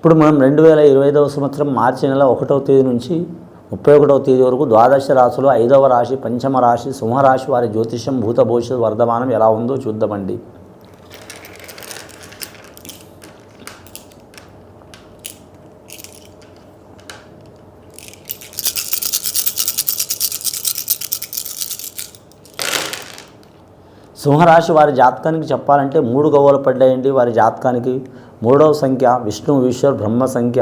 ఇప్పుడు మనం 2025వ సంవత్సరం మార్చి నెల 1వ తేదీ నుంచి 31వ తేదీ వరకు ద్వాదశ రాశులు 5వ రాశి పంచమ రాశి సింహరాశి వారి జ్యోతిష్యం భూత భవిష్యత్ వర్ధమానం ఎలా ఉందో చూద్దామండి. సింహరాశి వారి జాతకానికి చెప్పాలంటే 3 గవ్వలు పడ్డాయండి. వారి జాతకానికి 3వ సంఖ్య విష్ణు ఈశ్వర్ బ్రహ్మ సంఖ్య.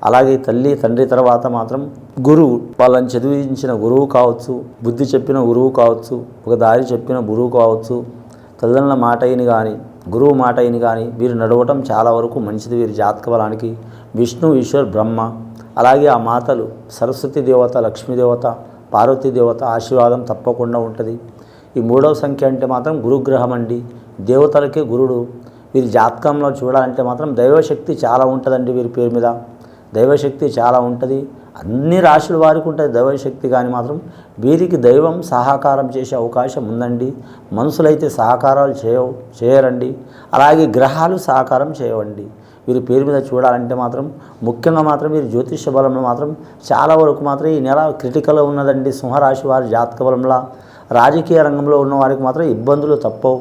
అలాగే తల్లి తండ్రి తర్వాత మాత్రం గురువు, వాళ్ళని చదివించిన గురువు కావచ్చు, బుద్ధి చెప్పిన గురువు కావచ్చు, ఒక దారి చెప్పిన గురువు కావచ్చు, తల్లిదండ్రుల మాట అయిని కానీ గురువు మాట అయిని కానీ వీరు నడవటం చాలా వరకు మంచిది. వీరి జాతక బలానికి విష్ణు ఈశ్వర్ బ్రహ్మ, అలాగే ఆ మాతలు సరస్వతి దేవత, లక్ష్మీదేవత, పార్వతీ దేవత ఆశీర్వాదం తప్పకుండా ఉంటుంది. ఈ 3వ సంఖ్య అంటే మాత్రం గురుగ్రహం అండి, దేవతలకే గురుడు. వీరి జాతకంలో చూడాలంటే మాత్రం దైవశక్తి చాలా ఉంటుందండి. వీరి పేరు మీద దైవశక్తి చాలా ఉంటుంది. అన్ని రాశుల వారికి ఉంటుంది దైవశక్తి, కానీ మాత్రం వీరికి దైవం సహకారం చేసే అవకాశం ఉందండి. మనుషులైతే సహకారాలు చేయరండి, అలాగే గ్రహాలు సహకారం చేయవండి. వీరి పేరు మీద చూడాలంటే మాత్రం ముఖ్యంగా మాత్రం వీరి జ్యోతిష బలంలో మాత్రం చాలా వరకు మాత్రం ఈ నెల క్రిటికల్ ఉన్నదండి. సింహరాశి వారి జాతక బలంలో రాజకీయ రంగంలో ఉన్న వారికి మాత్రం ఇబ్బందులు తప్పవు.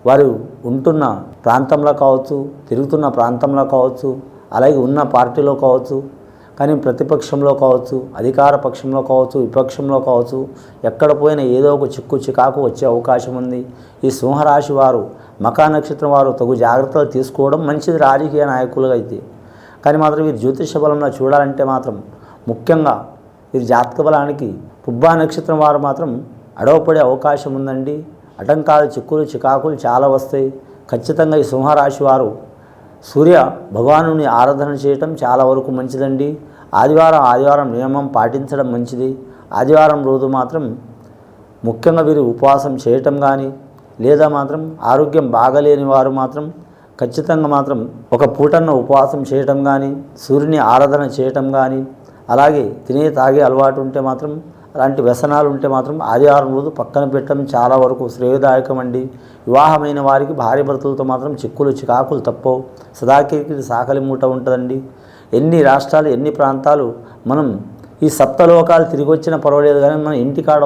వారు ఉంటున్న ప్రాంతంలో కావచ్చు, తిరుగుతున్న ప్రాంతంలో కావచ్చు, అలాగే ఉన్న పార్టీలో కావచ్చు, కానీ ప్రతిపక్షంలో కావచ్చు, అధికార పక్షంలో కావచ్చు, విపక్షంలో కావచ్చు, ఎక్కడ పోయినా ఏదో ఒక చిక్కు చికాకు వచ్చే అవకాశం ఉంది. ఈ సింహరాశి వారు మకా నక్షత్రం వారు తగు జాగ్రత్తలు తీసుకోవడం మంచిది రాజకీయ నాయకులుగా అయితే. కానీ మాత్రం వీరి జ్యోతిష బలంలో చూడాలంటే మాత్రం ముఖ్యంగా వీరి జాతక బలానికి పుబ్బా నక్షత్రం వారు మాత్రం అడవపడే అవకాశం ఉందండి. ఆటంకాలు, చిక్కులు, చికాకులు చాలా వస్తాయి. ఖచ్చితంగా ఈ సింహరాశి వారు సూర్య భగవానుని ఆరాధన చేయటం చాలా వరకు మంచిదండి. ఆదివారం నియమం పాటించడం మంచిది. ఆదివారం రోజు మాత్రం ముఖ్యంగా వీరు ఉపవాసం చేయటం కానీ, లేదా మాత్రం ఆరోగ్యం బాగలేని వారు మాత్రం ఖచ్చితంగా మాత్రం ఒక పూటన్న ఉపవాసం చేయటం కానీ, సూర్యుని ఆరాధన చేయటం కానీ, అలాగే తినే తాగే అలవాటు ఉంటే మాత్రం, అలాంటి వ్యసనాలు ఉంటే మాత్రం ఆదివారం రోజు పక్కన పెట్టడం చాలా వరకు శ్రేయదాయకం అండి. వివాహమైన వారికి భార్య భర్తలతో మాత్రం చిక్కులు చికాకులు తప్పవు. సదాకి సాకలి మూట ఉంటుందండి. ఎన్ని రాష్ట్రాలు, ఎన్ని ప్రాంతాలు మనం ఈ సప్తలోకాలు తిరిగి వచ్చినా పర్వాలేదు, కానీ మన ఇంటికాడ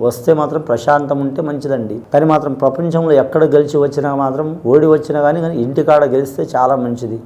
వస్తే మాత్రం ప్రశాంతం ఉంటే మంచిదండి. కానీ మాత్రం ప్రపంచంలో ఎక్కడ గెలిచి వచ్చినా మాత్రం ఓడి వచ్చినా కానీ ఇంటికాడ గెలిస్తే చాలా మంచిది.